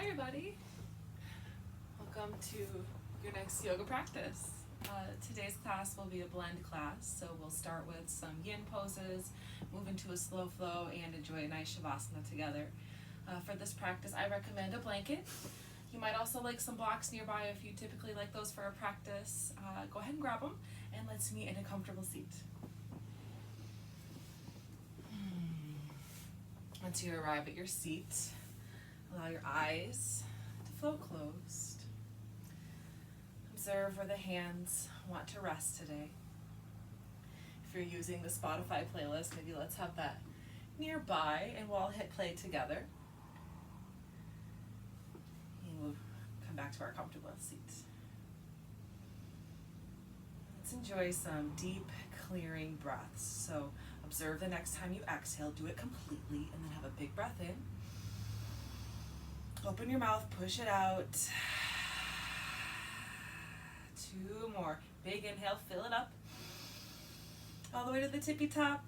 Hi everybody, welcome to your next yoga practice. Today's class will be a blend class, so we'll start with some yin poses, move into a slow flow, and enjoy a nice shavasana together. For this practice, I recommend a blanket. You might also like some blocks nearby if you typically like those for a practice. Go ahead and grab them, and let's meet in a comfortable seat. Once you arrive at your seat, allow your eyes to float closed. Observe where the hands want to rest today. If you're using the Spotify playlist, maybe let's have that nearby and we'll all hit play together. And we'll come back to our comfortable seats. Let's enjoy some deep, clearing breaths. So observe the next time you exhale, do it completely, and then have a big breath in. Open your mouth, push it out. 2 more. Big inhale, fill it up. All the way to the tippy top.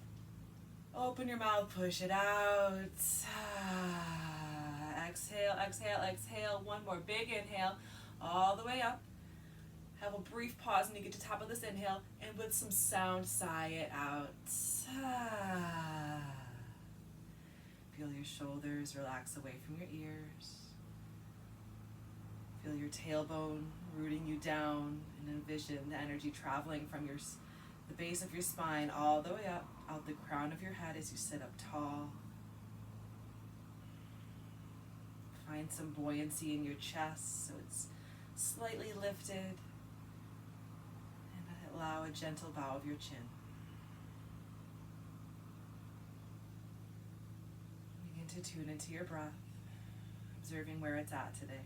Open your mouth, push it out. Exhale, exhale, exhale. 1 more. Big inhale, all the way up. Have a brief pause when you get to the top of this inhale, and with some sound, sigh it out. Feel your shoulders relax away from your ears. Feel your tailbone rooting you down, and envision the energy traveling from the base of your spine all the way up, out the crown of your head as you sit up tall. Find some buoyancy in your chest so it's slightly lifted, and allow a gentle bow of your chin. Begin to tune into your breath, observing where it's at today.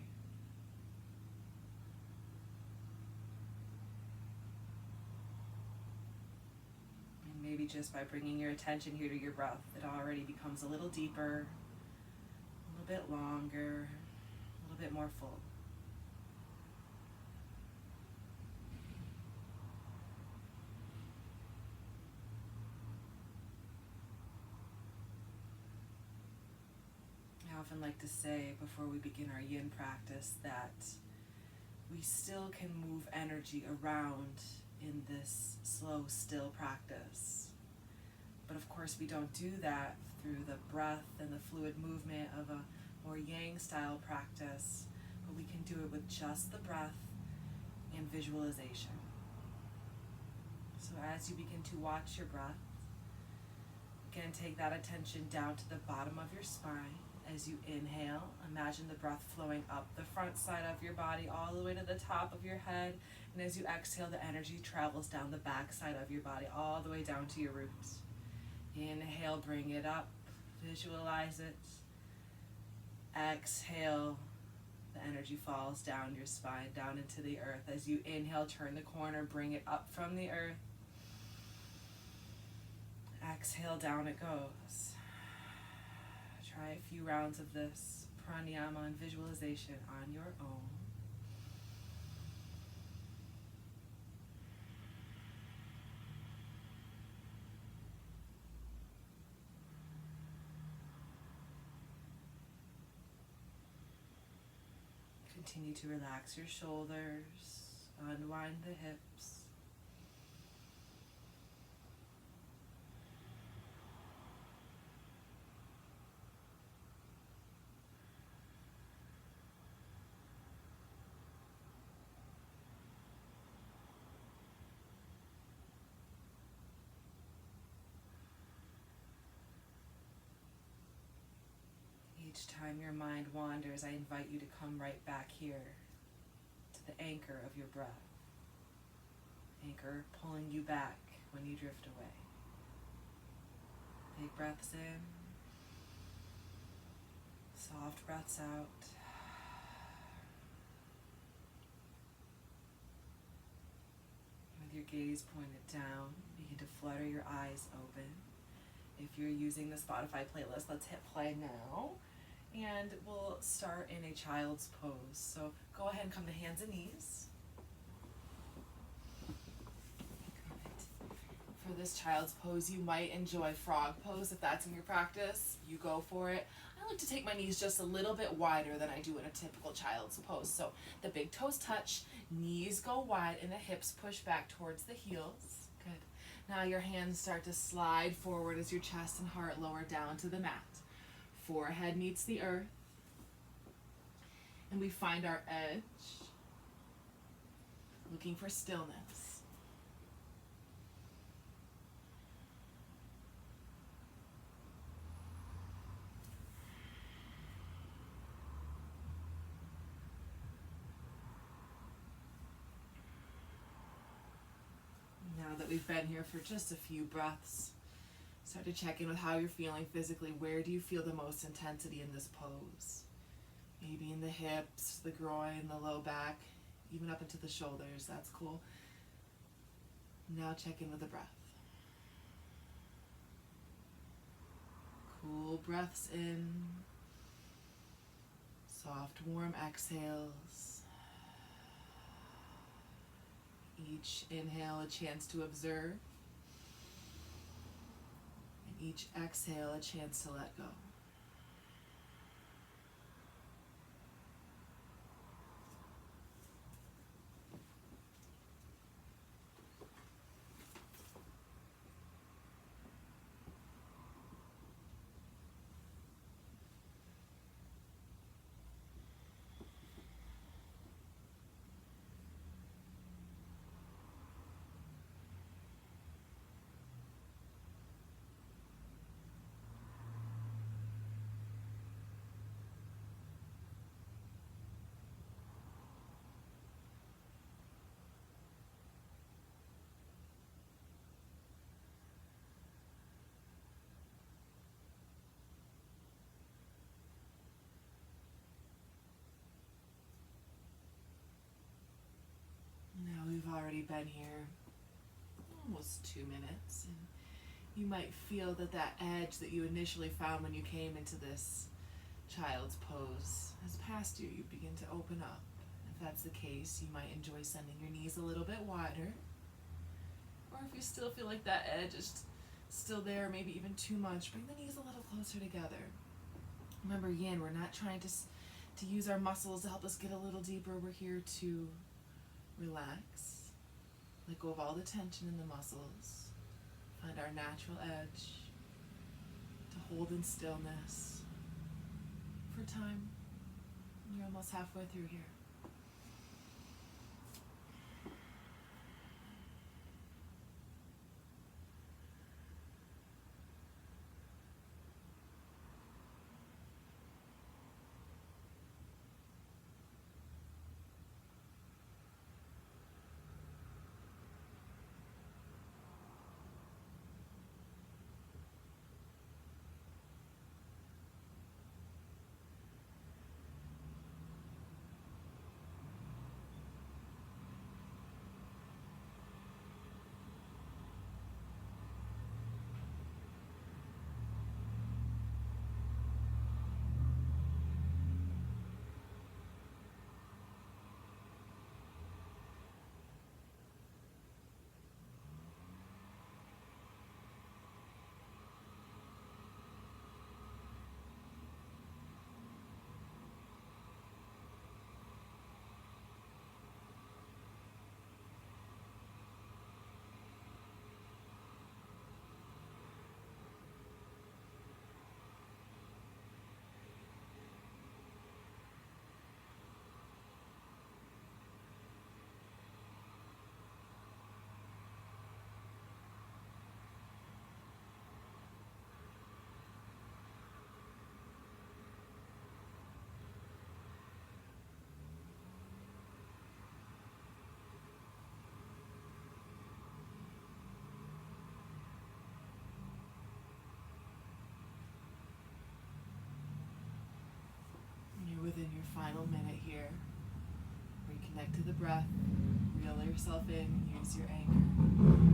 Maybe just by bringing your attention here to your breath, it already becomes a little deeper, a little bit longer, a little bit more full. I often like to say before we begin our yin practice that we still can move energy around in this slow, still practice. But of course we don't do that through the breath and the fluid movement of a more yang style practice, but we can do it with just the breath and visualization. So as you begin to watch your breath, again take that attention down to the bottom of your spine. As you inhale, imagine the breath flowing up the front side of your body all the way to the top of your head. And as you exhale, the energy travels down the back side of your body all the way down to your roots. Inhale, bring it up, visualize it. Exhale, the energy falls down your spine, down into the earth. As you inhale, turn the corner, bring it up from the earth. Exhale, down it goes. Try a few rounds of this pranayama and visualization on your own. Continue to relax your shoulders, unwind the hips. Each time your mind wanders, I invite you to come right back here to the anchor of your breath. Anchor pulling you back when you drift away. Big breaths in, soft breaths out. With your gaze pointed down, begin to flutter your eyes open. If you're using the Spotify playlist, let's hit play now. And we'll start in a child's pose. So go ahead and come to hands and knees. For this child's pose, you might enjoy frog pose. If that's in your practice, you go for it. I like to take my knees just a little bit wider than I do in a typical child's pose. So the big toes touch, knees go wide, and the hips push back towards the heels. Good. Now your hands start to slide forward as your chest and heart lower down to the mat. Forehead meets the earth. And we find our edge, looking for stillness. Now that we've been here for just a few breaths, start to check in with how you're feeling physically. Where do you feel the most intensity in this pose? Maybe in the hips, the groin, the low back, even up into the shoulders. That's cool. Now check in with the breath. Cool breaths in. Soft, warm exhales. Each inhale a chance to observe. And each exhale a chance to let go. Now we've already been here almost 2 minutes, and you might feel that that edge that you initially found when you came into this child's pose has passed you. You begin to open up. If that's the case, you might enjoy sending your knees a little bit wider. Or if you still feel like that edge is still there, maybe even too much, bring the knees a little closer together. Remember, yin, we're not trying to use our muscles to help us get a little deeper. We're here to relax, let go of all the tension in the muscles, find our natural edge, to hold in stillness for time. You're almost halfway through here. Within your final minute here, reconnect to the breath, reel yourself in, use your anchor.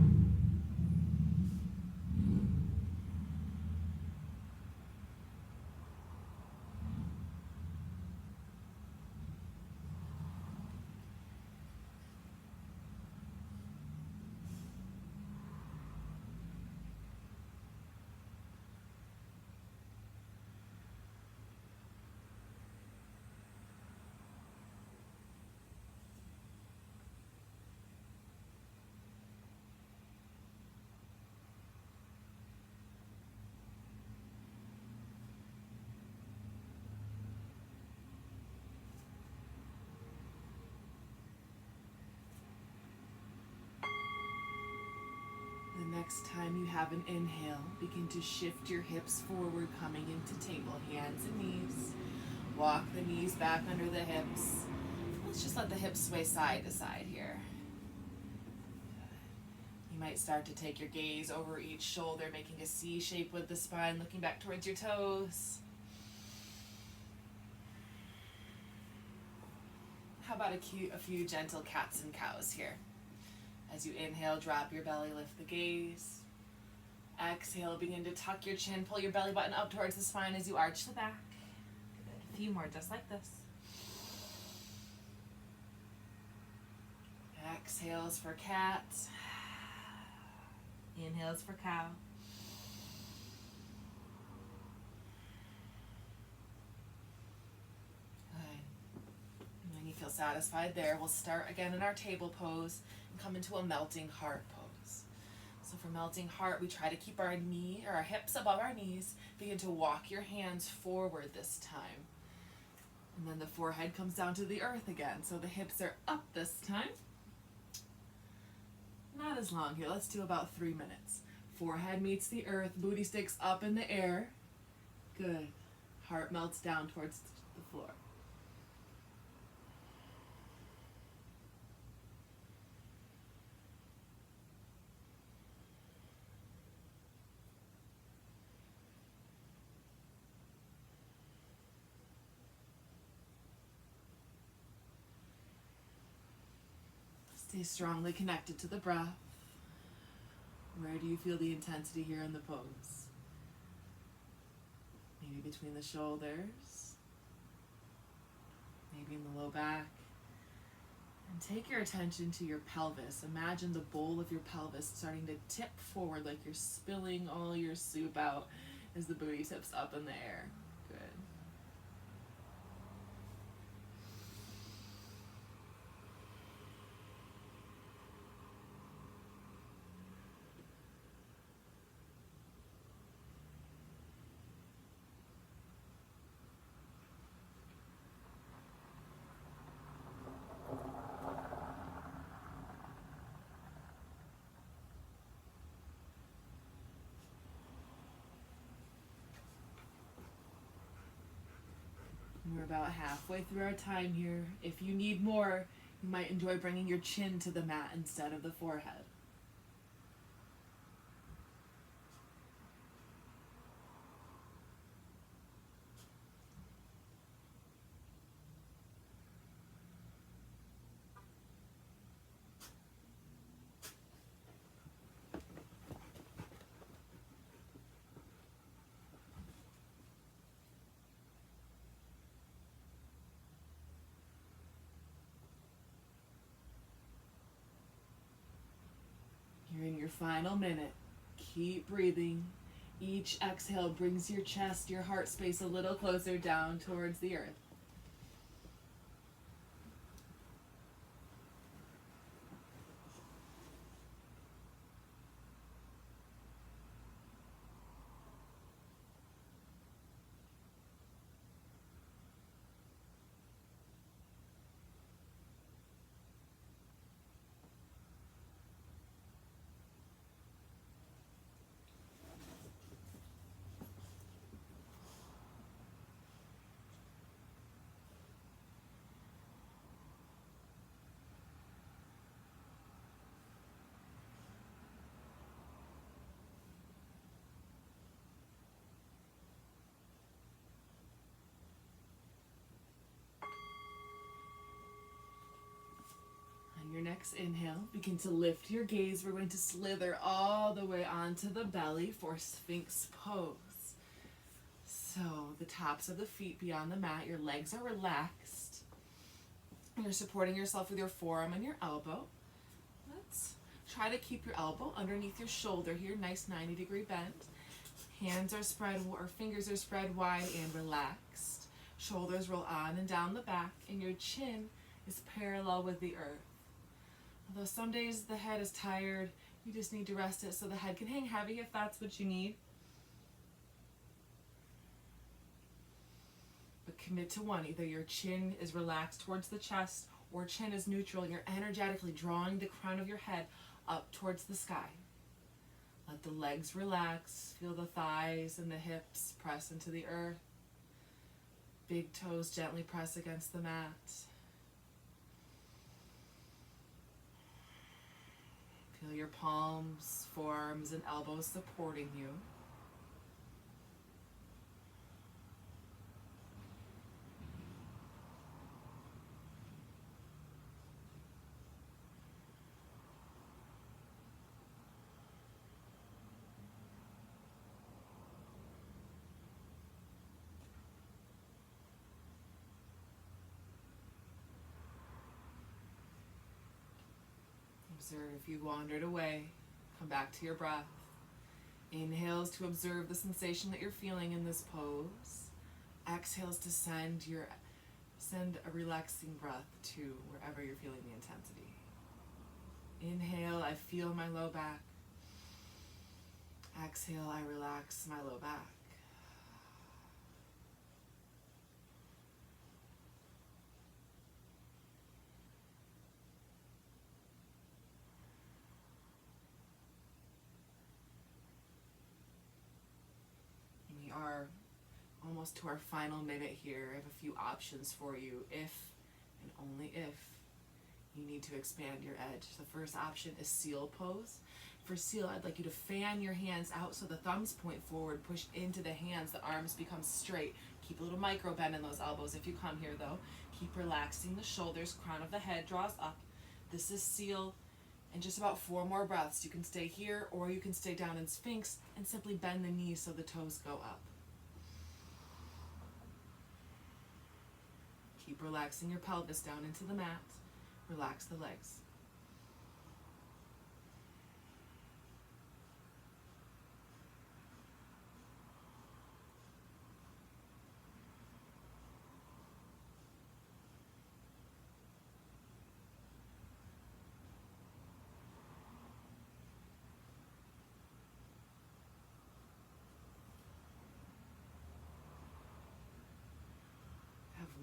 next time you have an inhale, begin to shift your hips forward, coming into table, hands and knees. Walk the knees back under the hips. Let's just let the hips sway side to side here. You might start to take your gaze over each shoulder, making a C shape with the spine, looking back towards your toes. How about a few gentle cats and cows here? As you inhale, drop your belly, lift the gaze. Exhale, begin to tuck your chin, pull your belly button up towards the spine as you arch the back. Good. A few more just like this. Exhales for cat. Inhales for cow. Feel satisfied there. We'll start again in our table pose and come into a melting heart pose. So for melting heart, we try to keep our hips above our knees. Begin to walk your hands forward this time. And then the forehead comes down to the earth again. So the hips are up this time. Not as long here. Let's do about 3 minutes. Forehead meets the earth, booty sticks up in the air. Good. Heart melts down towards the floor. Stay strongly connected to the breath. Where do you feel the intensity here in the pose? Maybe between the shoulders, maybe in the low back. And take your attention to your pelvis. Imagine the bowl of your pelvis starting to tip forward like you're spilling all your soup out as the booty tips up in the air. Good. We're about halfway through our time here. If you need more, you might enjoy bringing your chin to the mat instead of the forehead. You're in your final minute. Keep breathing. Each exhale brings your chest, your heart space a little closer down towards the earth. On your next inhale, begin to lift your gaze. We're going to slither all the way onto the belly for Sphinx pose. So the tops of the feet be on the mat, your legs are relaxed. You're supporting yourself with your forearm and your elbow. Let's try to keep your elbow underneath your shoulder here, nice 90-degree bend. Hands are spread, or fingers are spread wide and relaxed. Shoulders roll on and down the back, and your chin is parallel with the earth. Although some days the head is tired, you just need to rest it so the head can hang heavy if that's what you need. But commit to one. Either your chin is relaxed towards the chest or chin is neutral and you're energetically drawing the crown of your head up towards the sky. Let the legs relax. Feel the thighs and the hips press into the earth. Big toes gently press against the mat. Feel your palms, forearms, and elbows supporting you. Observe if you wandered away. Come back to your breath. Inhales to observe the sensation that you're feeling in this pose. Exhales to send a relaxing breath to wherever you're feeling the intensity. Inhale, I feel my low back. Exhale, I relax my low back. We are almost to our final minute here. I have a few options for you if and only if you need to expand your edge. The first option is seal pose. For seal, I'd like you to fan your hands out so the thumbs point forward, push into the hands, the arms become straight. Keep a little micro bend in those elbows if you come here though. Keep relaxing the shoulders, crown of the head draws up. This is seal. And just about 4 more breaths. You can stay here or you can stay down in Sphinx and simply bend the knees so the toes go up. Keep relaxing your pelvis down into the mat. Relax the legs.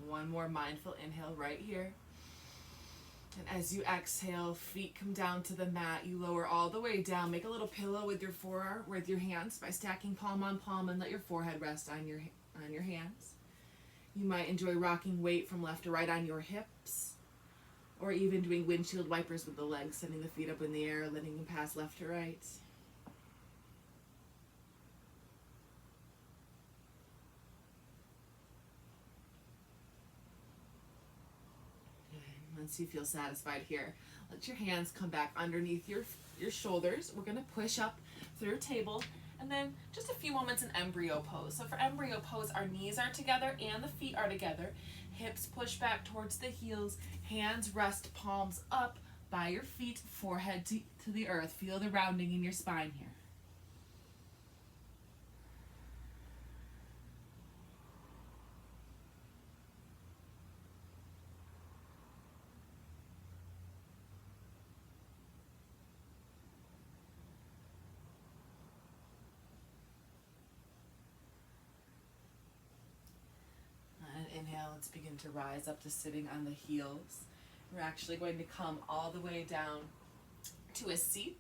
One more mindful inhale right here. And as you exhale, feet come down to the mat. You lower all the way down. Make a little pillow with your forearm, with your hands by stacking palm on palm, and let your forehead rest on your hands. You might enjoy rocking weight from left to right on your hips, or even doing windshield wipers with the legs, sending the feet up in the air, letting them pass left to right. Once you feel satisfied here, let your hands come back underneath your shoulders. We're going to push up through table and then just a few moments in embryo pose. So for embryo pose, our knees are together and the feet are together. Hips push back towards the heels. Hands rest palms up by your feet, forehead to the earth. Feel the rounding in your spine here. Inhale, let's begin to rise up to sitting on the heels. We're actually going to come all the way down to a seat.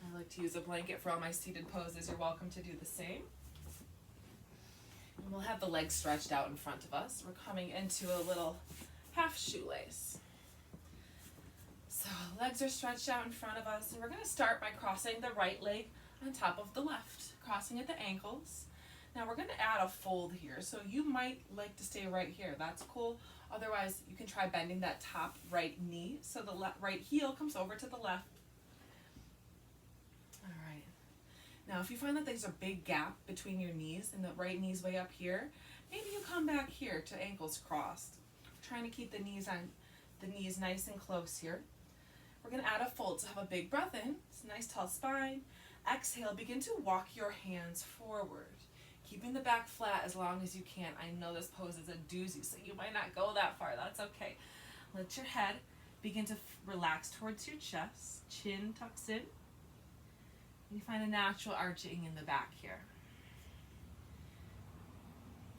I like to use a blanket for all my seated poses. You're welcome to do the same. And we'll have the legs stretched out in front of us. We're coming into a little half shoelace. So legs are stretched out in front of us, and we're going to start by crossing the right leg on top of the left, crossing at the ankles. Now we're going to add a fold here, so you might like to stay right here. That's cool. Otherwise, you can try bending that top right knee so the right heel comes over to the left. All right. Now, if you find that there's a big gap between your knees and the right knee's way up here, maybe you come back here to ankles crossed. Trying to keep the knees nice and close here. We're going to add a fold, so have a big breath in. It's a nice tall spine. Exhale, begin to walk your hands forward. Keeping the back flat as long as you can. I know this pose is a doozy, so you might not go that far. That's okay. Let your head begin to relax towards your chest. Chin tucks in. You find a natural arching in the back here.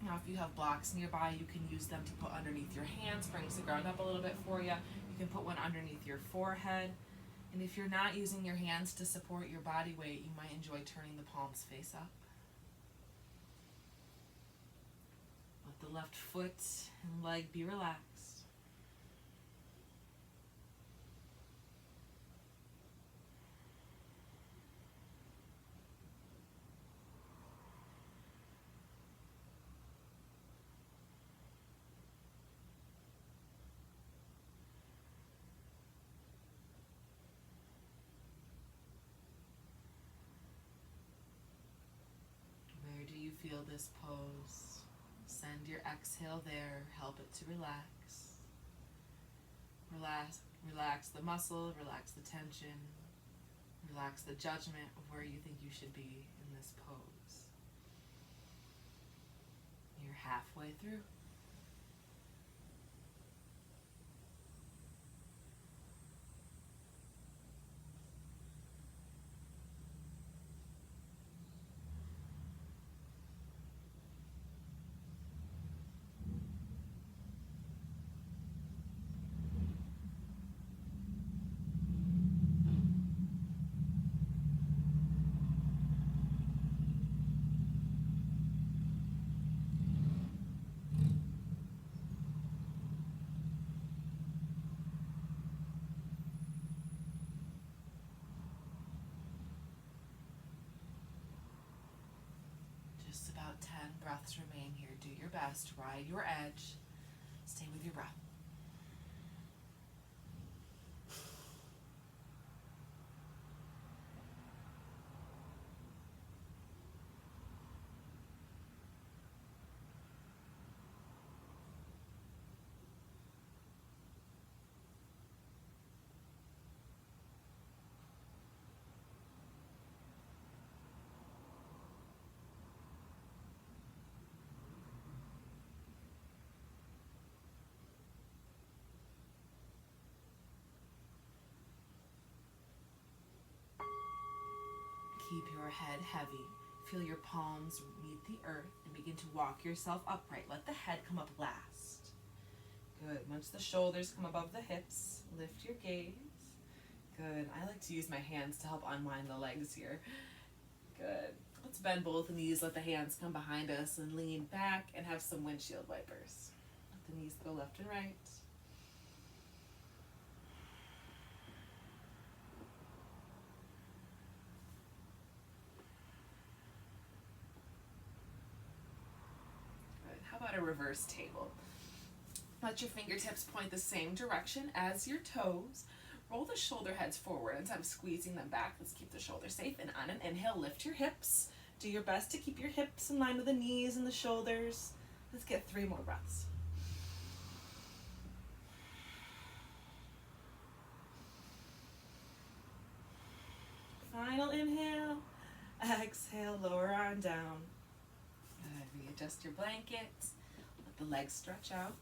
Now, if you have blocks nearby, you can use them to put underneath your hands. Brings the ground up a little bit for you. You can put one underneath your forehead. And if you're not using your hands to support your body weight, you might enjoy turning the palms face up. Let the left foot and leg be relaxed. Where do you feel this pose? Send your exhale there. Help it to relax. Relax the muscle, relax the tension, relax the judgment of where you think you should be in this pose. You're halfway through. Just about 10 breaths remain here. Do your best. Ride your edge. Stay with your breath. Keep your head heavy. Feel your palms meet the earth and begin to walk yourself upright. Let the head come up last. Good. Once the shoulders come above the hips, lift your gaze. Good. I like to use my hands to help unwind the legs here. Good. Let's bend both knees. Let the hands come behind us and lean back and have some windshield wipers. Let the knees go left and right. How about a reverse table? Let your fingertips point the same direction as your toes. Roll the shoulder heads forward instead of squeezing them back. Let's keep the shoulders safe. And on an inhale, lift your hips. Do your best to keep your hips in line with the knees and the shoulders. Let's get 3 more breaths. Final inhale. Exhale, lower arm down. Good. Readjust your blanket. Let the legs stretch out.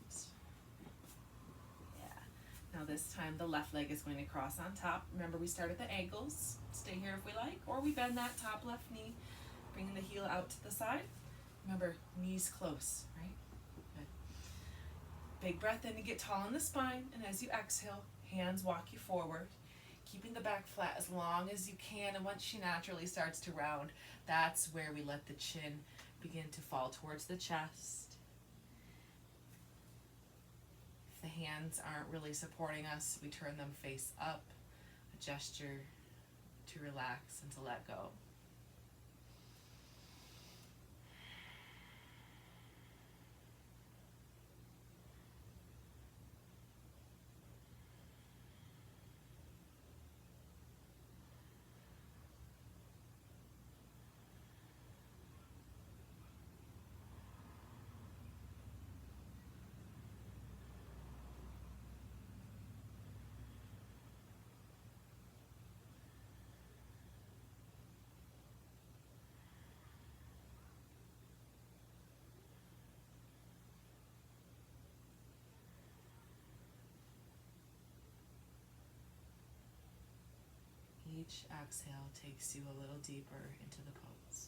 Yeah. Now this time the left leg is going to cross on top. Remember, we start at the ankles. Stay here if we like. Or we bend that top left knee, bringing the heel out to the side. Remember, knees close, right? Good. Big breath in to get tall in the spine. And as you exhale, hands walk you forward. Keeping the back flat as long as you can, and once she naturally starts to round, that's where we let the chin begin to fall towards the chest. If the hands aren't really supporting us, we turn them face up, a gesture to relax and to let go. Each exhale takes you a little deeper into the pose.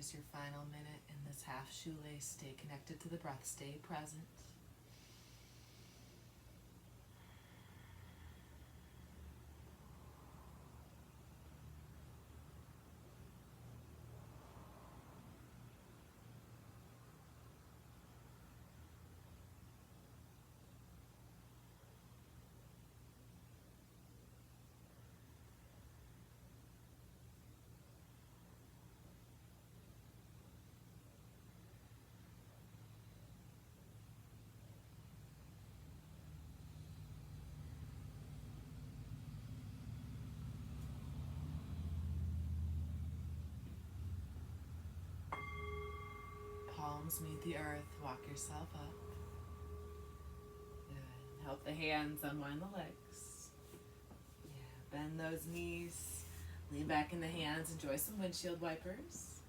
Here's your final minute in this half shoelace. Stay connected to the breath. Stay present. Palms meet the earth. Walk yourself up. Good. Help the hands unwind the legs. Yeah. Bend those knees. Lean back in the hands. Enjoy some windshield wipers.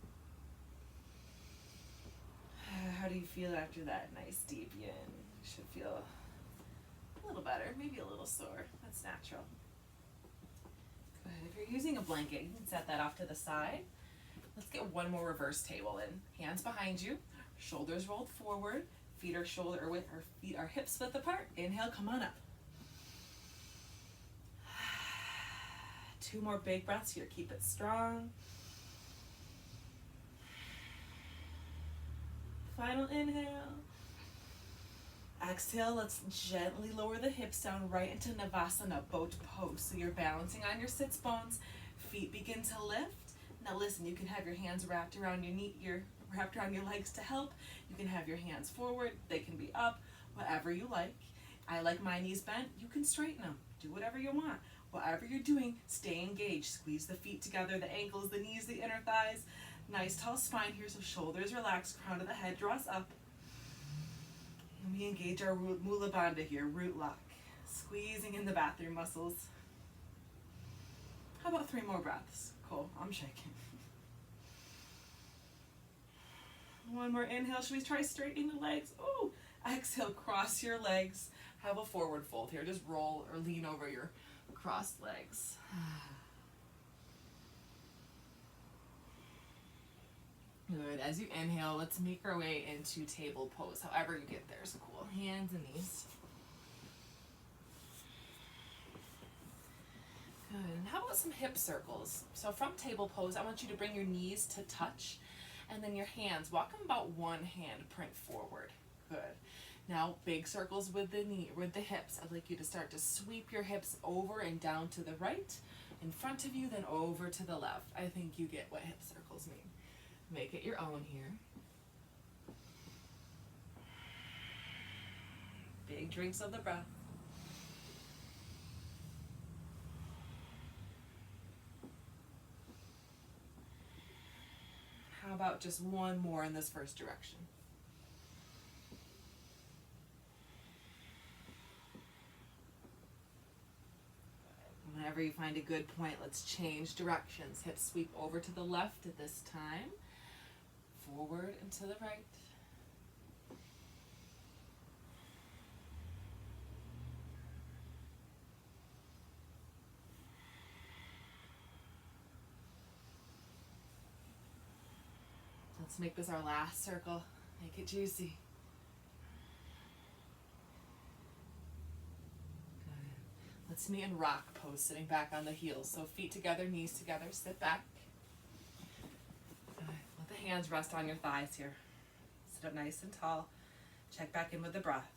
How do you feel after that nice deep yin? You should feel a little better, maybe a little sore. That's natural. Good. If you're using a blanket, you can set that off to the side. Let's get one more reverse table in. Hands behind you, shoulders rolled forward, feet are feet are hips width apart. Inhale, come on up. 2 more big breaths here. Keep it strong. Final inhale. Exhale, let's gently lower the hips down right into Navasana, boat pose. So you're balancing on your sits bones. Feet begin to lift. Now listen, you can have your hands wrapped around wrapped around your legs to help. You can have your hands forward. They can be up, whatever you like. I like my knees bent. You can straighten them. Do whatever you want. Whatever you're doing, stay engaged. Squeeze the feet together, the ankles, the knees, the inner thighs. Nice tall spine here, so shoulders relaxed, crown of the head draws up. And we engage our Mula Bandha here, root lock. Squeezing in the bathroom muscles. How about 3 more breaths? Cool, I'm shaking. 1 more inhale. Should we try straightening the legs? Ooh. Exhale, cross your legs. Have a forward fold here. Just roll or lean over your crossed legs. Good. As you inhale, let's make our way into table pose. However you get there is cool. Hands and knees. Good. And how about some hip circles? So from table pose, I want you to bring your knees to touch, and then your hands, walk them about 1 hand print forward. Good. Now big circles with the hips. I'd like you to start to sweep your hips over and down to the right, in front of you, then over to the left. I think you get what hip circles mean. Make it your own here. Big drinks of the breath. How about just 1 more in this first direction? Whenever you find a good point, let's change directions. Hips sweep over to the left at this time. Forward and to the right. Let's make this our last circle. Make it juicy. Good. Let's meet in rock pose, sitting back on the heels. So feet together, knees together, sit back. Good. Let the hands rest on your thighs here. Sit up nice and tall. Check back in with the breath.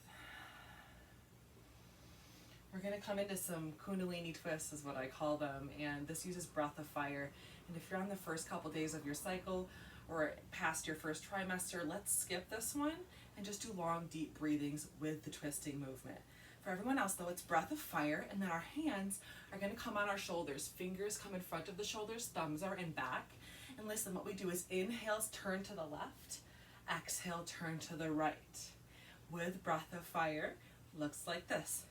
We're going to come into some Kundalini twists is what I call them, and this uses breath of fire. And if you're on the first couple days of your cycle or past your first trimester, let's skip this one and just do long, deep breathings with the twisting movement. For everyone else though, it's breath of fire, and then our hands are going to come on our shoulders. Fingers come in front of the shoulders, thumbs are in back. And listen, what we do is inhales, turn to the left, exhale, turn to the right. With breath of fire, looks like this.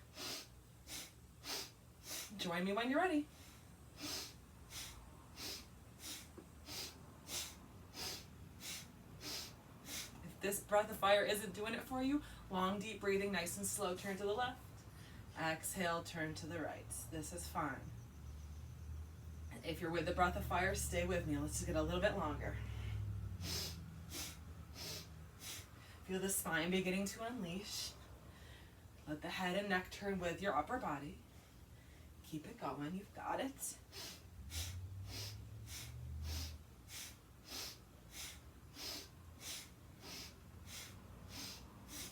Join me when you're ready. If this breath of fire isn't doing it for you, long, deep breathing, nice and slow, turn to the left. Exhale, turn to the right. This is fine. And if you're with the breath of fire, stay with me. Let's just get a little bit longer. Feel the spine beginning to unleash. Let the head and neck turn with your upper body. Keep it going, you've got it.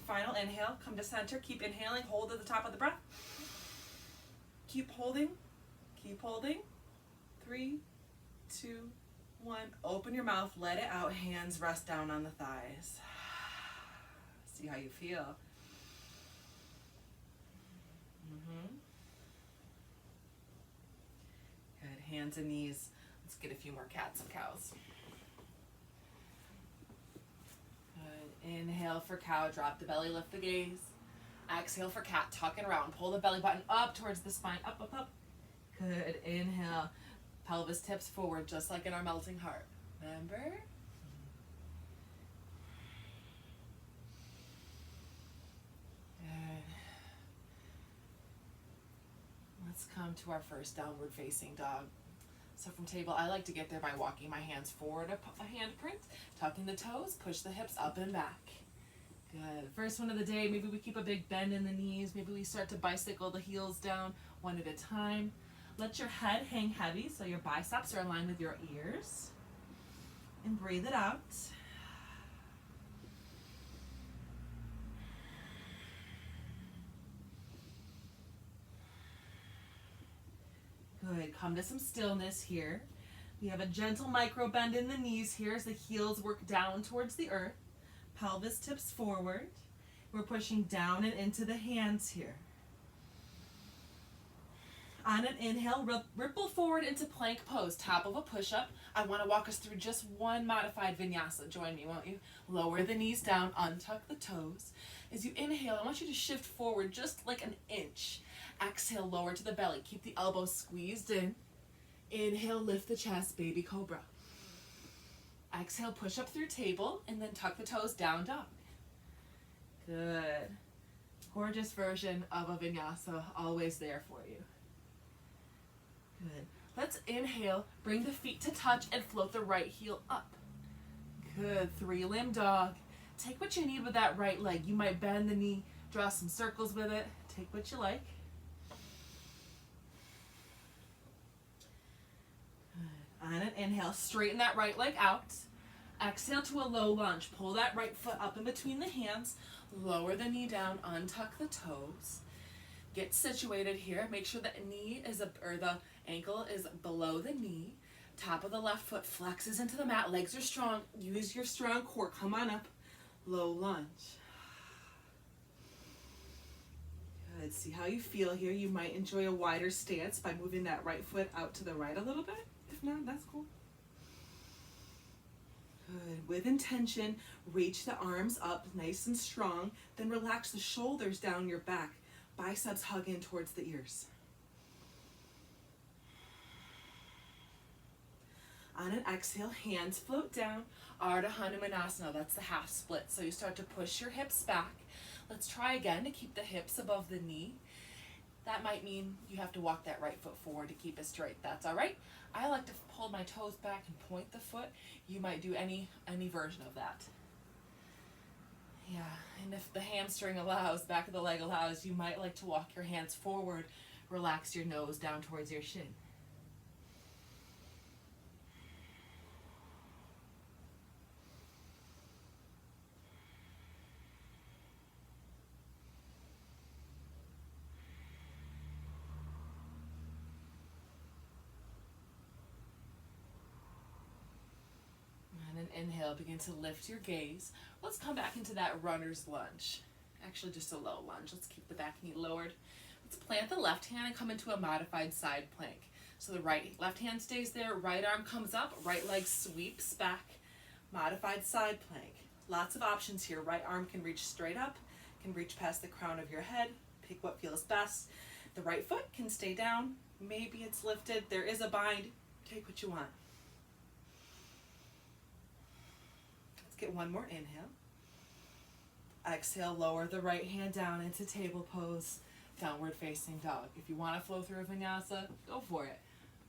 Final inhale, come to center, keep inhaling, hold at the top of the breath. Keep holding, keep holding. 3, 2, 1. Open your mouth, let it out, hands rest down on the thighs. See how you feel. Good, hands and knees. Let's get a few more cats and cows. Good, inhale for cow, drop the belly, lift the gaze. Exhale for cat, tuck it around, pull the belly button up towards the spine, up, up, up. Good, inhale, pelvis tips forward just like in our melting heart. Remember? Good. Let's come to our first downward facing dog. So from table, I like to get there by walking my hands forward, a hand print, tucking the toes, push the hips up and back. Good. First one of the day, maybe we keep a big bend in the knees. Maybe we start to bicycle the heels down one at a time. Let your head hang heavy so your biceps are aligned with your ears. And breathe it out. Good. Come to some stillness here. We have a gentle micro bend in the knees here as the heels work down towards the earth. Pelvis tips forward. We're pushing down and into the hands here. On an inhale, ripple forward into plank pose, top of a push-up. I want to walk us through just one modified vinyasa. Join me, won't you? Lower the knees down, untuck the toes. As you inhale, I want you to shift forward just like an inch. Exhale, lower to the belly. Keep the elbows squeezed in. Inhale, lift the chest, baby cobra. Exhale, push up through table, and then tuck the toes, down dog. Good. Gorgeous version of a vinyasa, always there for you. Good. Let's inhale, bring the feet to touch, and float the right heel up. Good. 3-limb dog. Take what you need with that right leg. You might bend the knee, draw some circles with it. Take what you like. Good. On an inhale, straighten that right leg out. Exhale to a low lunge. Pull that right foot up in between the hands. Lower the knee down, untuck the toes. Get situated here. Make sure the knee is the ankle is below the knee. Top of the left foot flexes into the mat. Legs are strong. Use your strong core. Come on up. Low lunge. Good. See how you feel here. You might enjoy a wider stance by moving that right foot out to the right a little bit. If not, that's cool. Good. With intention, reach the arms up nice and strong. Then relax the shoulders down your back. Biceps hug in towards the ears. On an exhale, hands float down. Ardha Hanumanasana, that's the half split. So you start to push your hips back. Let's try again to keep the hips above the knee. That might mean you have to walk that right foot forward to keep it straight. That's all right. I like to pull my toes back and point the foot. You might do any version of that. Yeah, and if the hamstring allows, back of the leg allows, you might like to walk your hands forward, relax your nose down towards your shin. Inhale, begin to lift your gaze. Let's come back into that runner's lunge. Actually, just a low lunge. Let's keep the back knee lowered. Let's plant the left hand and come into a modified side plank. So the left hand stays there, right arm comes up, right leg sweeps back. Modified side plank. Lots of options here. Right arm can reach straight up, can reach past the crown of your head. Pick what feels best. The right foot can stay down. Maybe it's lifted. There is a bind. Take what you want. Get one more inhale. Exhale, lower the right hand down into table pose, downward facing dog. If you want to flow through a vinyasa, go for it.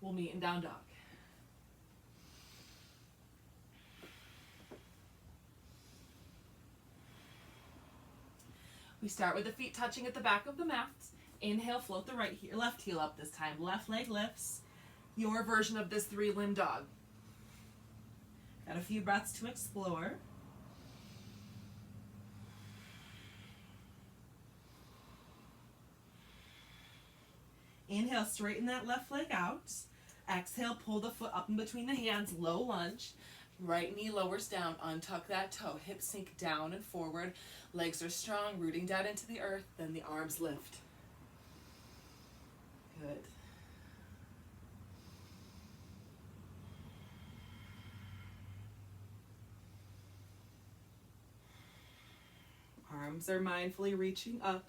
We'll meet in down dog. We start with the feet touching at the back of the mat. Inhale, float the left heel up this time. Left leg lifts. Your version of this 3-limb dog. Got a few breaths to explore. Inhale, straighten that left leg out. Exhale, pull the foot up in between the hands, low lunge. Right knee lowers down, untuck that toe. Hips sink down and forward. Legs are strong, rooting down into the earth. Then the arms lift. Good. Arms are mindfully reaching up.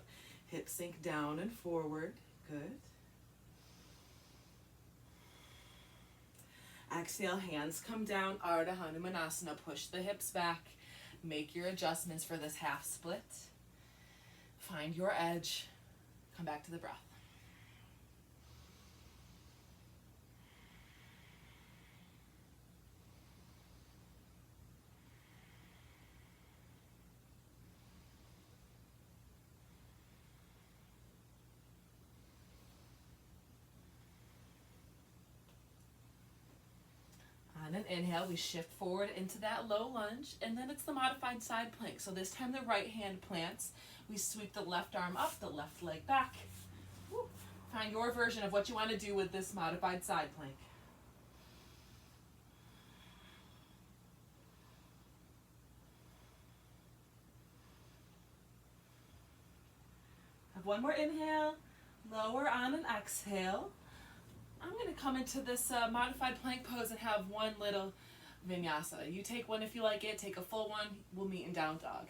Hips sink down and forward. Good. Exhale, hands come down, Ardha Hanumanasana. Push the hips back. Make your adjustments for this half split. Find your edge. Come back to the breath. On an inhale, we shift forward into that low lunge, and then it's the modified side plank. So this time the right hand plants. We sweep the left arm up, the left leg back. Woo. Find your version of what you want to do with this modified side plank. Have one more inhale, lower on an exhale. I'm going to come into this modified plank pose and have one little vinyasa. You take one if you like it, take a full one. We'll meet in down dog.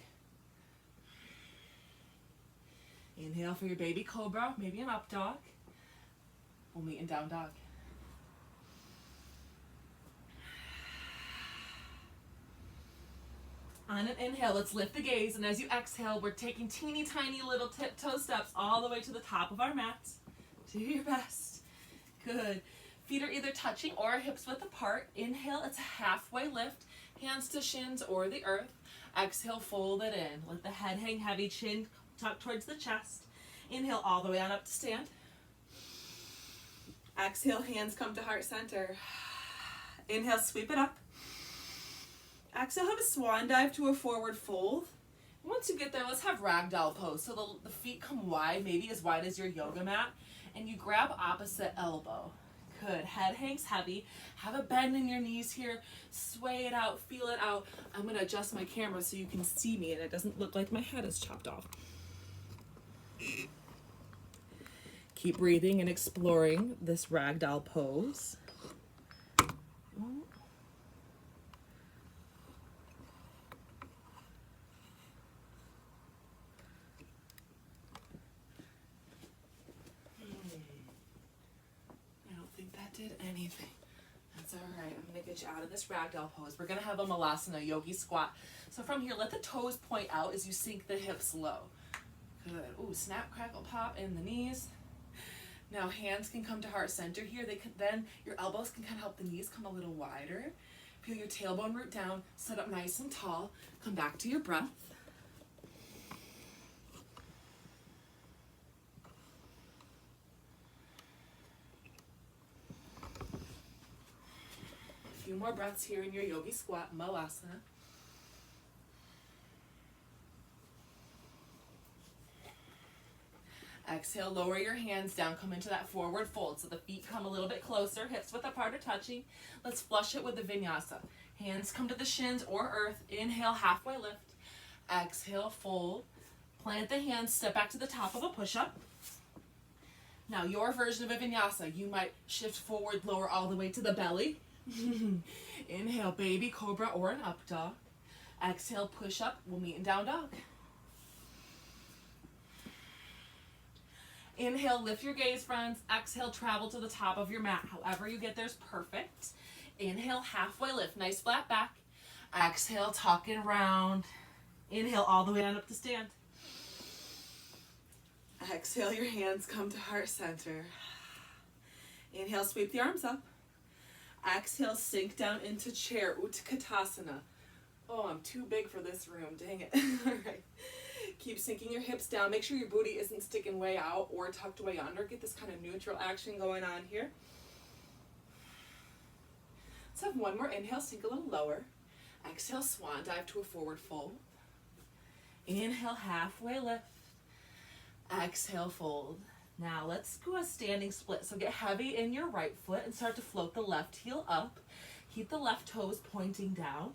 Inhale for your baby cobra, maybe an up dog. We'll meet in down dog. On an inhale, let's lift the gaze, and as you exhale, we're taking teeny tiny little tiptoe steps all the way to the top of our mat. Do your best. Good. Feet are either touching or hips width apart. Inhale, it's a halfway lift. Hands to shins or the earth. Exhale, fold it in. Let the head hang heavy, chin tucked towards the chest. Inhale all the way on up to stand. Exhale, hands come to heart center. Inhale, sweep it up. Exhale, have a swan dive to a forward fold. Once you get there, let's have ragdoll pose. So the feet come wide, maybe as wide as your yoga mat, and you grab opposite elbow. Good. Head hangs heavy. Have a bend in your knees here. Sway it out, feel it out. I'm going to adjust my camera so you can see me and it doesn't look like my head is chopped off. Keep breathing and exploring this ragdoll pose. Did anything. That's all right. I'm going to get you out of this ragdoll pose. We're going to have a malasana, yogi squat. So from here, let the toes point out as you sink the hips low. Good. Ooh, snap, crackle, pop in the knees. Now hands can come to heart center here. Then your elbows can kind of help the knees come a little wider. Feel your tailbone root down. Sit up nice and tall. Come back to your breath. Few more breaths here in your yogi squat, malasana. Exhale, lower your hands down, come into that forward fold. So the feet come a little bit closer, hips width apart are touching. Let's flush it with the vinyasa. Hands come to the shins or earth. Inhale, halfway lift. Exhale, fold. Plant the hands, step back to the top of a push-up. Now your version of a vinyasa, you might shift forward, lower all the way to the belly. Inhale, baby cobra or an up dog. Exhale, push up. We'll meet in down dog. Inhale, lift your gaze, friends. Exhale, travel to the top of your mat. However you get there's perfect. Inhale, halfway lift. Nice flat back. Exhale, tuck and round. Inhale, all the way on up to stand. Exhale, your hands come to heart center. Inhale, sweep the arms up. Exhale, sink down into chair, Utkatasana. Oh, I'm too big for this room, dang it. All right. Keep sinking your hips down. Make sure your booty isn't sticking way out or tucked way under. Get this kind of neutral action going on here. Let's have one more inhale, sink a little lower. Exhale, swan dive to a forward fold. Inhale, halfway lift. Exhale, fold. Now let's go a standing split. So get heavy in your right foot and start to float the left heel up. Keep the left toes pointing down.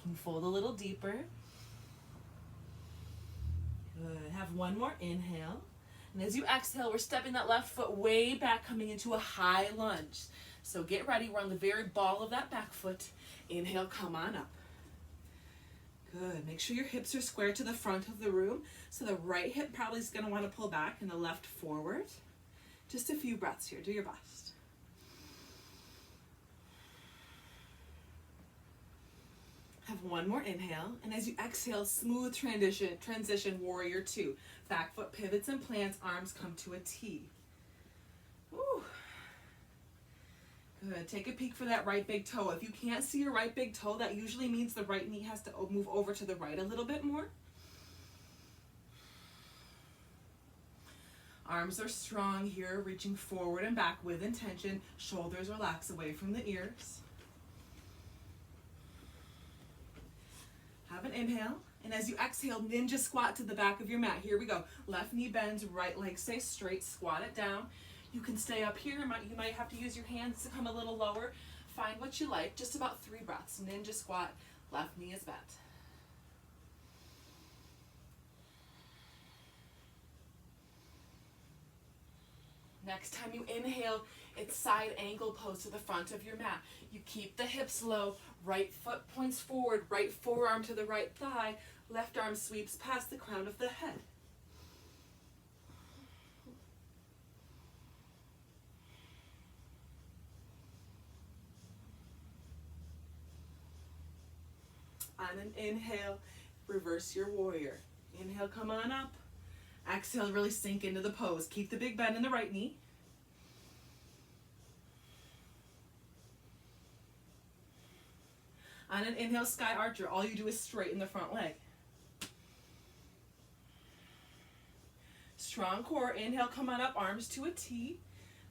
Can you fold a little deeper? Good. Have one more inhale. And as you exhale, we're stepping that left foot way back, coming into a high lunge. So get ready. We're on the very ball of that back foot. Inhale, come on up. Good. Make sure your hips are square to the front of the room. So the right hip probably is going to want to pull back and the left forward. Just a few breaths here. Do your best. Have one more inhale. And as you exhale, smooth transition, warrior two. Back foot pivots and plants, arms come to a T. Woo. Good. Take a peek for that right big toe. If you can't see your right big toe, that usually means the right knee has to move over to the right a little bit more. Arms are strong here, reaching forward and back with intention. Shoulders relax away from the ears. Have an inhale. And as you exhale, ninja squat to the back of your mat. Here we go. Left knee bends, right leg stays straight. Squat it down. You can stay up here. You might have to use your hands to come a little lower. Find what you like. Just about 3 breaths. Ninja squat. Left knee is bent. Next time you inhale, it's side angle pose to the front of your mat. You keep the hips low. Right foot points forward. Right forearm to the right thigh. Left arm sweeps past the crown of the head. On an inhale, reverse your warrior. Inhale, come on up. Exhale, really sink into the pose. Keep the big bend in the right knee. On an inhale, sky archer. All you do is straighten the front leg. Strong core. Inhale, come on up, arms to a T.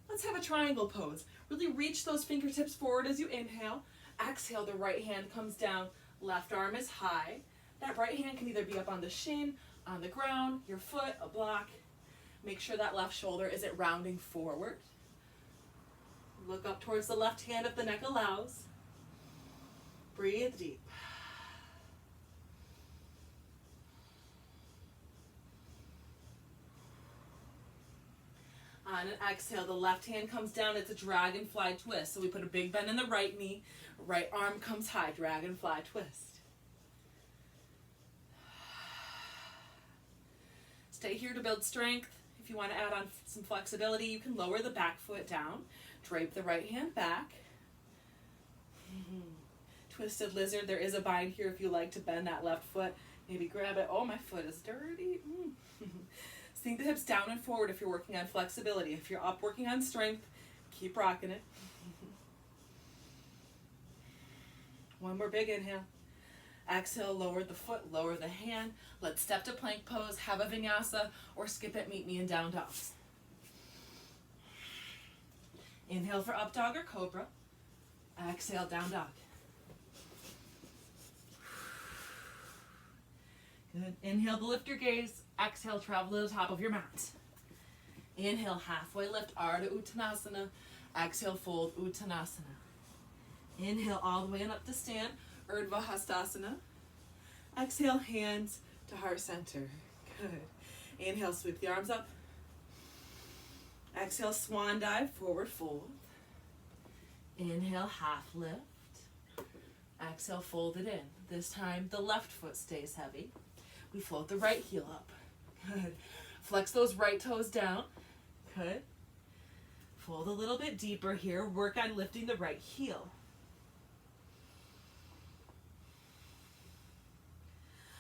Let's have a triangle pose. Really reach those fingertips forward as you inhale. Exhale, the right hand comes down. Left arm is high. That right hand can either be up on the shin, on the ground, your foot, a block. Make sure that left shoulder isn't rounding forward. Look up towards the left hand if the neck allows. Breathe deep. On an exhale, the left hand comes down. It's a dragonfly twist. So we put a big bend in the right knee. Right arm comes high, dragonfly twist. Stay here to build strength. If you want to add on some flexibility, you can lower the back foot down. Drape the right hand back. Twisted lizard. There is a bind here if you like to bend that left foot. Maybe grab it. Oh, my foot is dirty. Sink the hips down and forward if you're working on flexibility. If you're up working on strength, keep rocking it. One more big inhale. Exhale, lower the foot, lower the hand. Let's step to plank pose, have a vinyasa, or skip it, meet me in down dogs. Inhale for up dog or cobra. Exhale, down dog. Good. Inhale to lift your gaze. Exhale, travel to the top of your mat. Inhale, halfway lift, Ardha Uttanasana. Exhale, fold, Uttanasana. Inhale all the way and up to stand, Urdhva Hastasana. Exhale, hands to heart center. Good. Inhale, sweep the arms up. Exhale, swan dive, forward fold. Inhale, half lift. Exhale, fold it in. This time, the left foot stays heavy. We float the right heel up. Good. Flex those right toes down. Good. Fold a little bit deeper here. Work on lifting the right heel.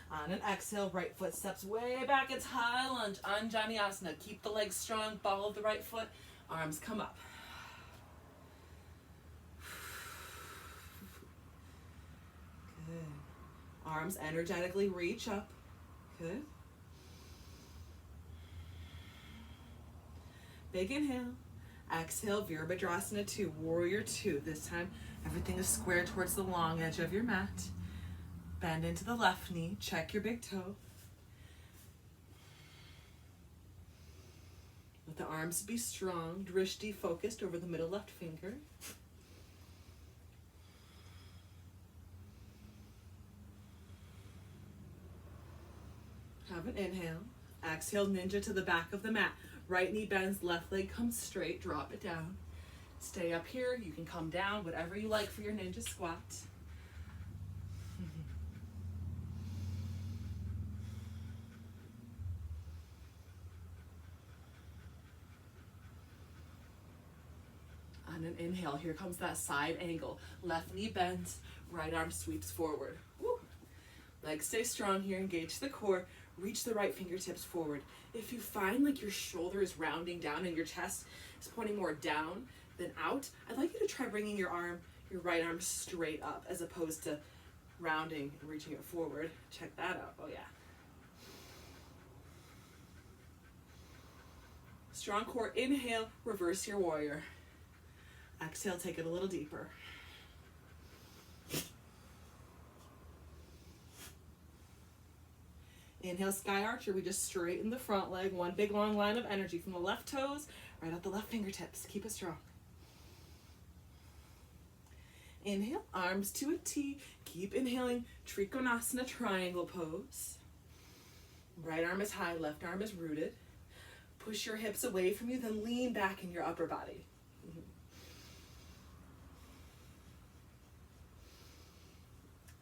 On an exhale, right foot steps way back. It's high lunge, Anjaneyasana. Keep the legs strong, ball of the right foot. Arms come up. Good. Arms energetically reach up. Good. Big inhale. Exhale, Virabhadrasana 2, Warrior 2. This time, everything is square towards the long edge of your mat. Bend into the left knee. Check your big toe. Let the arms be strong. Drishti focused over the middle left finger. Have an inhale. Exhale, ninja to the back of the mat. Right knee bends, left leg comes straight, drop it down. Stay up here, you can come down, whatever you like for your ninja squat. On an inhale, here comes that side angle. Left knee bends, right arm sweeps forward. Woo. Legs stay strong here, engage the core. Reach the right fingertips forward. If you find like your shoulder is rounding down and your chest is pointing more down than out, I'd like you to try bringing your right arm straight up as opposed to rounding and reaching it forward. Check that out. Oh yeah. Strong core. Inhale, reverse your warrior. Exhale, take it a little deeper. Inhale, sky archer. We just straighten the front leg. One big long line of energy from the left toes right out the left fingertips. Keep it strong. Inhale, arms to a T. Keep inhaling, Trikonasana triangle pose. Right arm is high, left arm is rooted. Push your hips away from you, then lean back in your upper body.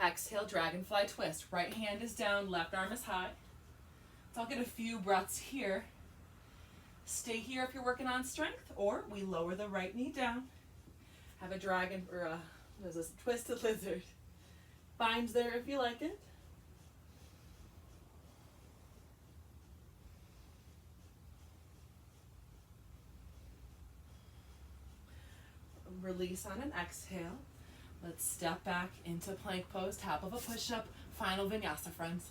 Exhale, dragonfly twist. Right hand is down, left arm is high. So I'll get a few breaths here. Stay here if you're working on strength, or we lower the right knee down. Have a dragon, or there's a twisted lizard. Bind there if you like it. Release on an exhale. Let's step back into plank pose, top of a push-up, final vinyasa, friends.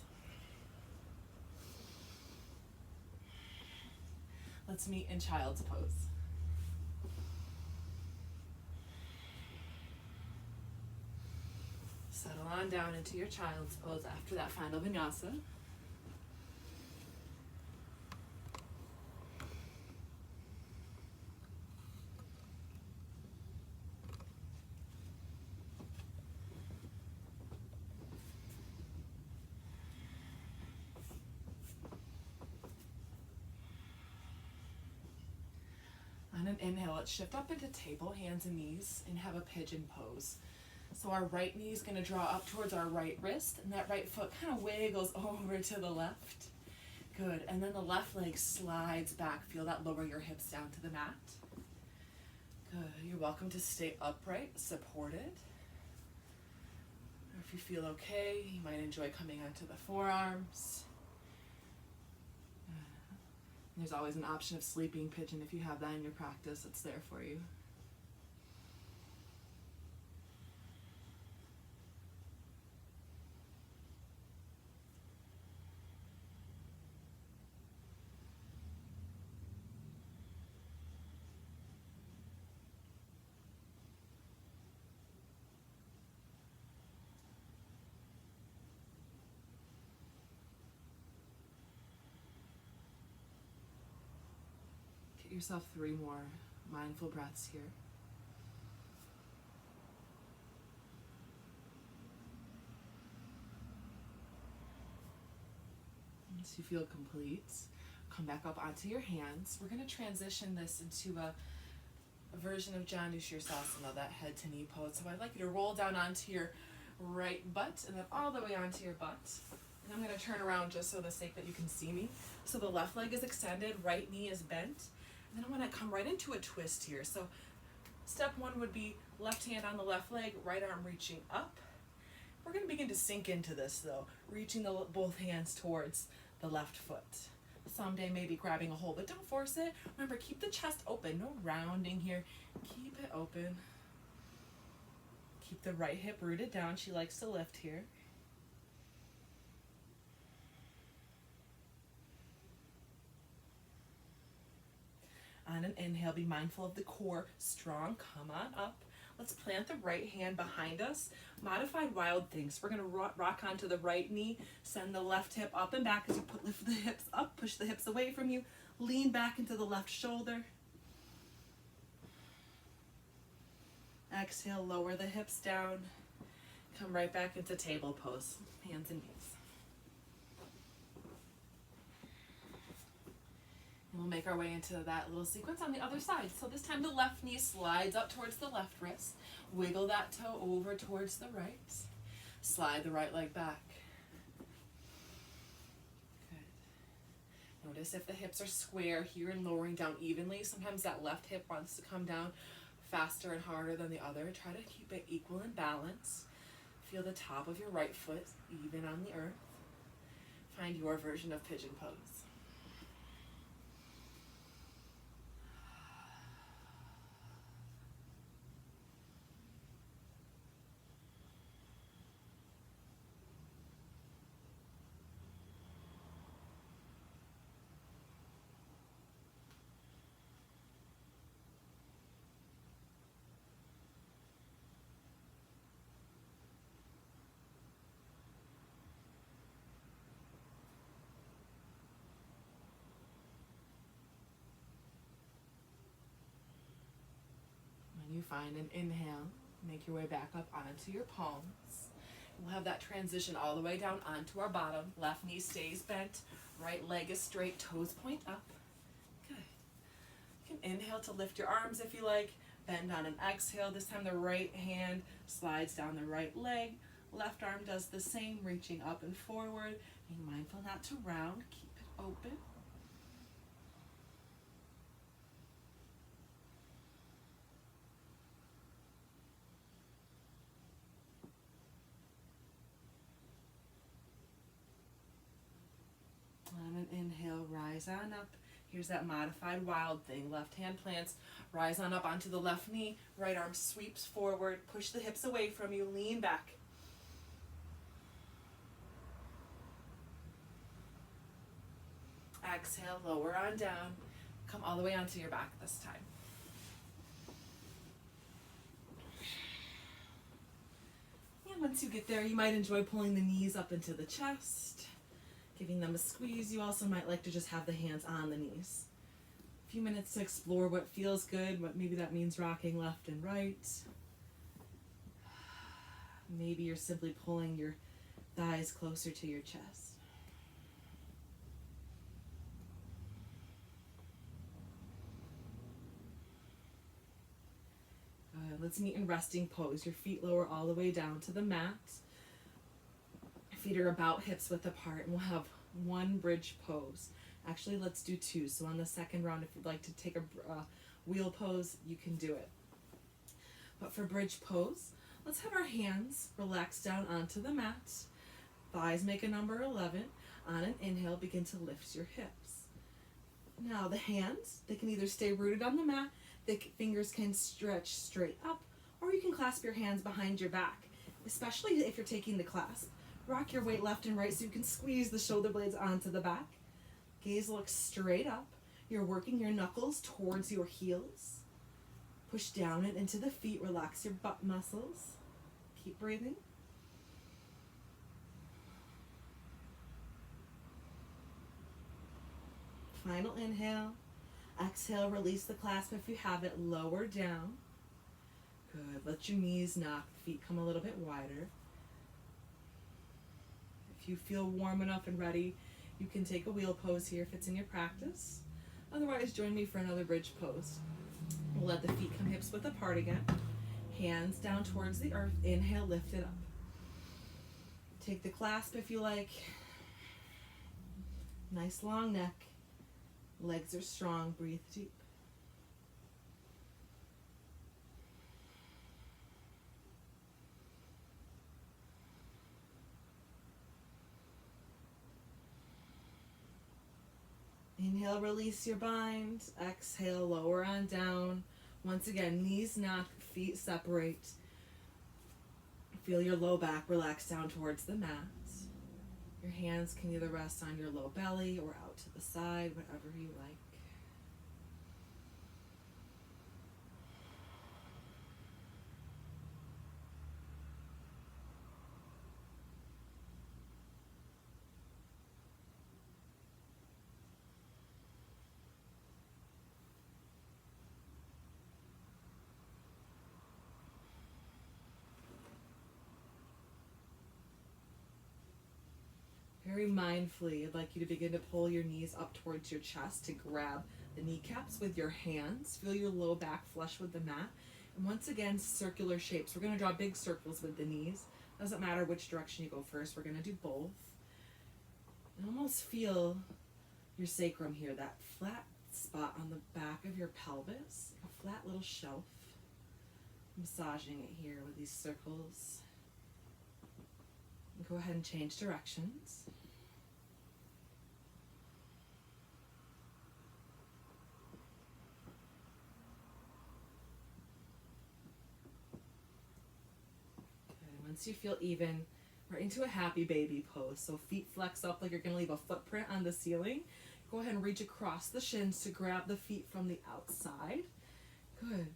Let's meet in child's pose. Settle on down into your child's pose after that final vinyasa. On an inhale, let's shift up into table, hands and knees, and have a pigeon pose. So our right knee is going to draw up towards our right wrist, and that right foot kind of wiggles over to the left. Good, and then the left leg slides back. Feel that, lower your hips down to the mat. Good, you're welcome to stay upright, supported. Or if you feel okay, you might enjoy coming onto the forearms. There's always an option of sleeping pigeon if you have that in your practice. It's there for you. Yourself 3 more mindful breaths here. Once you feel complete, come back up onto your hands. We're going to transition this into a version of Janu Shirsasana, that head to knee pose. So I'd like you to roll down onto your right butt and then all the way onto your butt. And I'm going to turn around just so the sake that you can see me. So the left leg is extended, right knee is bent. And then I want to come right into a twist here. So step 1 would be left hand on the left leg, right arm reaching up. We're going to begin to sink into this though, reaching both hands towards the left foot. Someday maybe grabbing a hold, but don't force it. Remember, keep the chest open, no rounding here. Keep it open. Keep the right hip rooted down. She likes to lift here. On an inhale, be mindful of the core, strong, come on up. Let's plant the right hand behind us. Modified wild things. We're gonna rock onto the right knee, send the left hip up and back as you lift the hips up, push the hips away from you, lean back into the left shoulder. Exhale, lower the hips down, come right back into table pose, hands and knees. And we'll make our way into that little sequence on the other side. So this time the left knee slides up towards the left wrist. Wiggle that toe over towards the right. Slide the right leg back. Good. Notice if the hips are square here and lowering down evenly. Sometimes that left hip wants to come down faster and harder than the other. Try to keep it equal and balanced. Feel the top of your right foot even on the earth. Find your version of pigeon pose. You find an inhale, make your way back up onto your palms. We'll have that transition all the way down onto our bottom. Left knee stays bent, right leg is straight, toes point up. Good. You can inhale to lift your arms if you like. Bend on an exhale. This time the right hand slides down the right leg. Left arm does the same, reaching up and forward. Being mindful not to round, keep it open. On an inhale, rise on up. Here's that modified wild thing. Left hand plants, rise on up onto the left knee. Right arm sweeps forward. Push the hips away from you. Lean back. Exhale, lower on down. Come all the way onto your back this time. And once you get there, you might enjoy pulling the knees up into the chest, giving them a squeeze. You also might like to just have the hands on the knees. A few minutes to explore what feels good, what maybe that means rocking left and right. Maybe you're simply pulling your thighs closer to your chest. Good. Let's meet in resting pose. Your feet lower all the way down to the mat. Feet are about hips width apart, and we'll have one bridge pose. Actually, let's do two. So on the second round, if you'd like to take a wheel pose, you can do it. But for bridge pose, let's have our hands relax down onto the mat. Thighs make a number 11. On an inhale, begin to lift your hips. Now the hands, they can either stay rooted on the mat, the fingers can stretch straight up, or you can clasp your hands behind your back, especially if you're taking the clasp. Rock your weight left and right so you can squeeze the shoulder blades onto the back. Gaze looks straight up. You're working your knuckles towards your heels. Push down and into the feet. Relax your butt muscles. Keep breathing. Final inhale. Exhale, release the clasp if you have it. Lower down. Good. Let your knees knock. Feet come a little bit wider. If you feel warm enough and ready, you can take a wheel pose here if it's in your practice. Otherwise, join me for another bridge pose. We'll let the feet come hips width apart again. Hands down towards the earth. Inhale, lift it up. Take the clasp if you like. Nice long neck. Legs are strong. Breathe deep. Inhale, release your bind. Exhale, lower on down. Once again, knees knock, feet separate. Feel your low back relax down towards the mat. Your hands can either rest on your low belly or out to the side, whatever you like. Very mindfully, I'd like you to begin to pull your knees up towards your chest to grab the kneecaps with your hands. Feel your low back flush with the mat. And once again, circular shapes. We're going to draw big circles with the knees. Doesn't matter which direction you go first. We're going to do both. And almost feel your sacrum here, that flat spot on the back of your pelvis, a flat little shelf. Massaging it here with these circles. And go ahead and change directions. Okay, once you feel even, we're into a happy baby pose. So feet flex up like you're going to leave a footprint on the ceiling. Go ahead and reach across the shins to grab the feet from the outside. Good.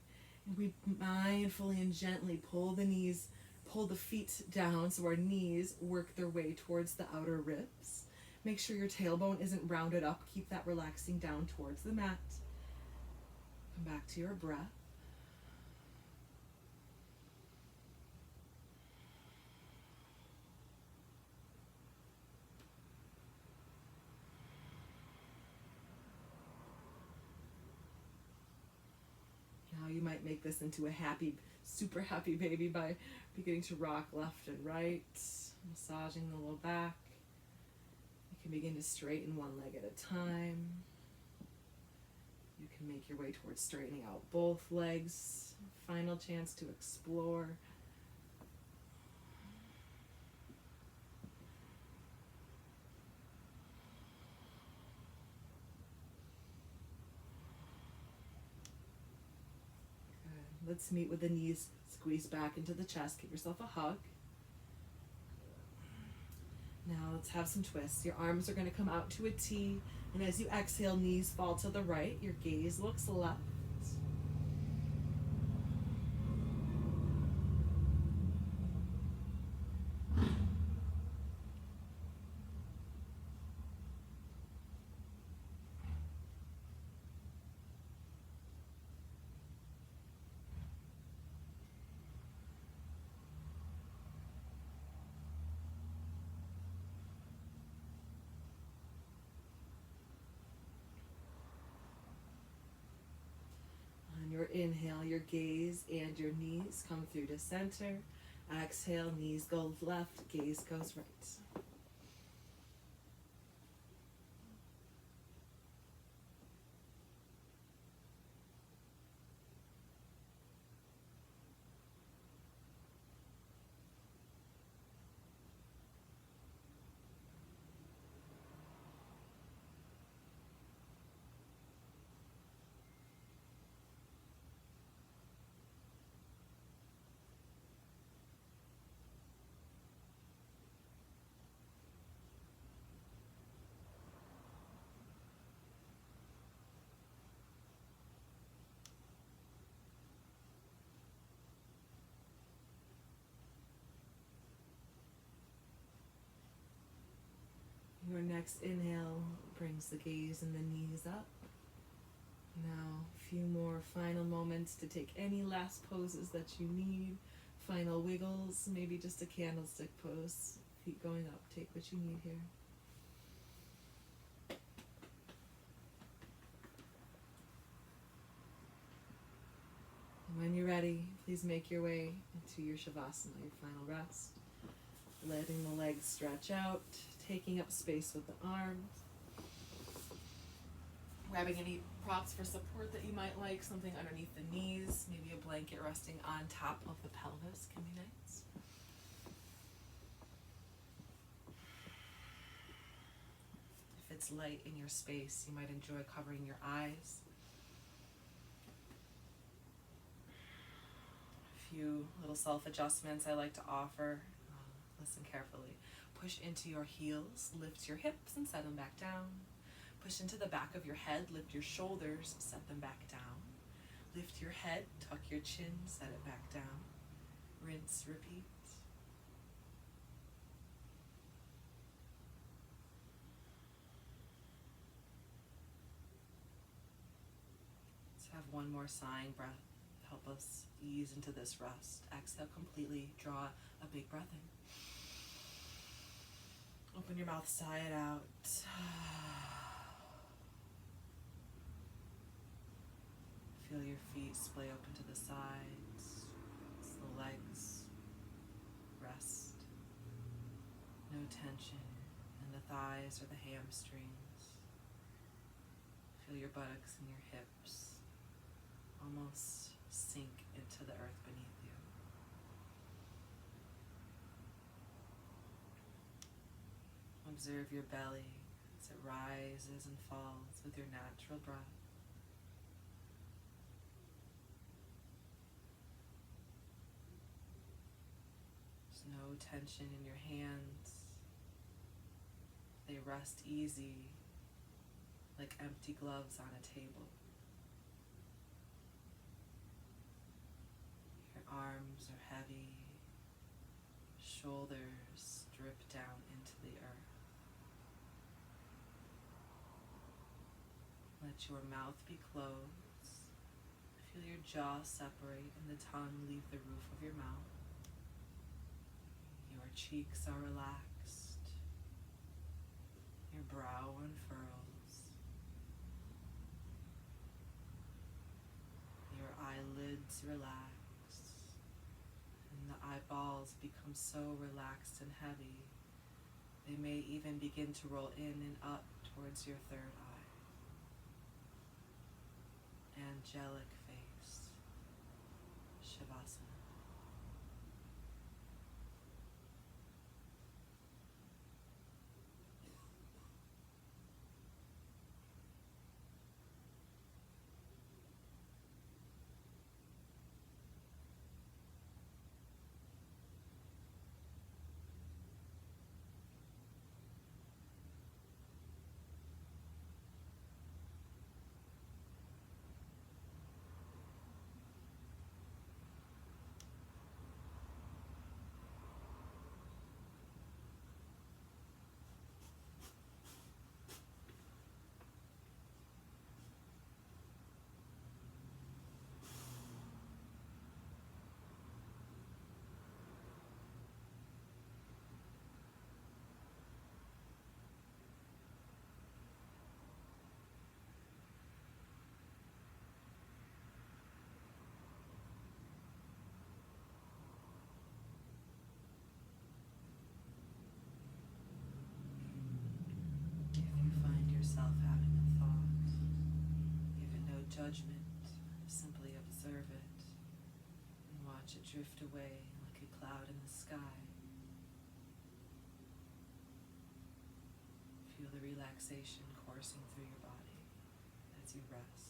And we mindfully and gently pull the feet down so our knees work their way towards the outer ribs. Make sure your tailbone isn't rounded up. Keep that relaxing down towards the mat. Come back to your breath. Now you might make this into a happy, super happy baby by beginning to rock left and right, massaging the low back. You can begin to straighten one leg at a time. You can make your way towards straightening out both legs. Final chance to explore. Let's meet with the knees squeezed back into the chest. Give yourself a hug. Now let's have some twists. Your arms are going to come out to a T, and as you exhale, knees fall to the right. Your gaze looks left. Your inhale, your gaze and your knees come through to center. Exhale, knees go left, gaze goes right. Your next inhale brings the gaze and the knees up. Now, a few more final moments to take any last poses that you need. Final wiggles, maybe just a candlestick pose. Feet going up, take what you need here. And when you're ready, please make your way into your Shavasana, your final rest. Letting the legs stretch out, taking up space with the arms. Grabbing any props for support that you might like, something underneath the knees, maybe a blanket resting on top of the pelvis can be nice. If it's light in your space, you might enjoy covering your eyes. A few little self-adjustments I like to offer. Listen carefully. Push into your heels, lift your hips and set them back down. Push into the back of your head, lift your shoulders, set them back down. Lift your head, tuck your chin, set it back down. Rinse, repeat. Let's have one more sighing breath. Help us ease into this rest. Exhale completely, draw a big breath in. Open your mouth, sigh it out. Feel your feet splay open to the sides, as the legs rest. No tension in the thighs or the hamstrings. Feel your buttocks and your hips almost sink into the earth beneath you. Observe your belly as it rises and falls with your natural breath. There's no tension in your hands. They rest easy like empty gloves on a table. Your arms are heavy, shoulders drip down into the earth. Let your mouth be closed. Feel your jaw separate and the tongue leave the roof of your mouth. Your cheeks are relaxed. Your brow unfurls. Your eyelids relax. And the eyeballs become so relaxed and heavy, they may even begin to roll in and up towards your third eye. Angelic face, Shavasana. Yourself having a thought, give it no judgment, simply observe it and watch it drift away like a cloud in the sky. Feel the relaxation coursing through your body as you rest.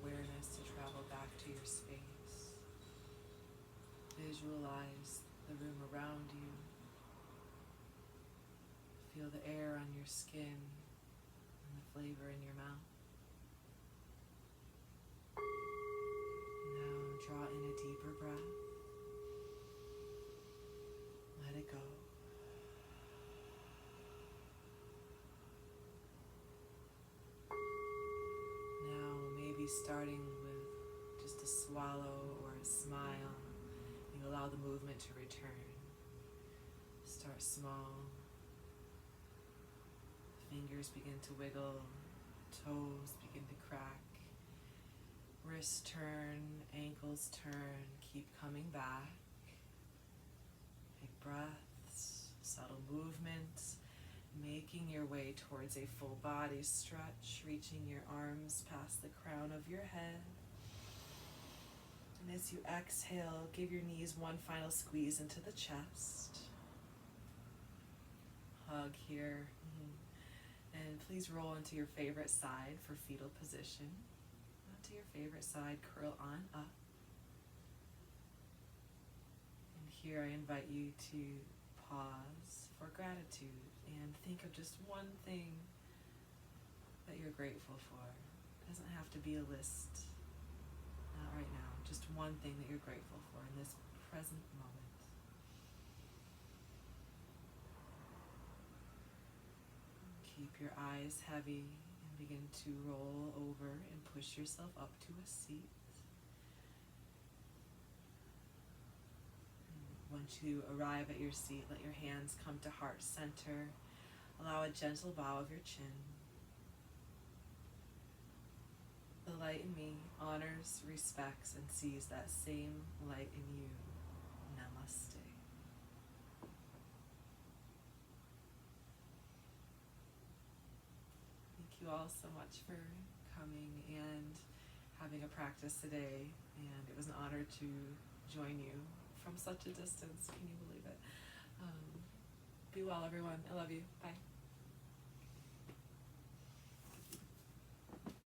awareness to travel back to your space. Visualize the room around you. Feel the air on your skin and the flavor in your mouth. Now draw in a deeper breath. Let it go. Now maybe starting with just a swallow or a smile, you allow the movement to return. Start small. Fingers begin to wiggle, toes begin to crack, wrists turn, ankles turn, keep coming back. Big breaths, subtle movements, making your way towards a full body stretch, reaching your arms past the crown of your head. And as you exhale, give your knees one final squeeze into the chest. Hug here. And please roll into your favorite side for fetal position. Onto your favorite side, curl on up. And here I invite you to pause for gratitude and think of just one thing that you're grateful for. It doesn't have to be a list, not right now. Just one thing that you're grateful for in this present moment. Keep your eyes heavy and begin to roll over and push yourself up to a seat. And once you arrive at your seat, let your hands come to heart center. Allow a gentle bow of your chin. The light in me honors, respects, and sees that same light in you. Namaste. Thank you all so much for coming and having a practice today, and it was an honor to join you from such a distance. Can you believe it? Be well, everyone. I love you. Bye.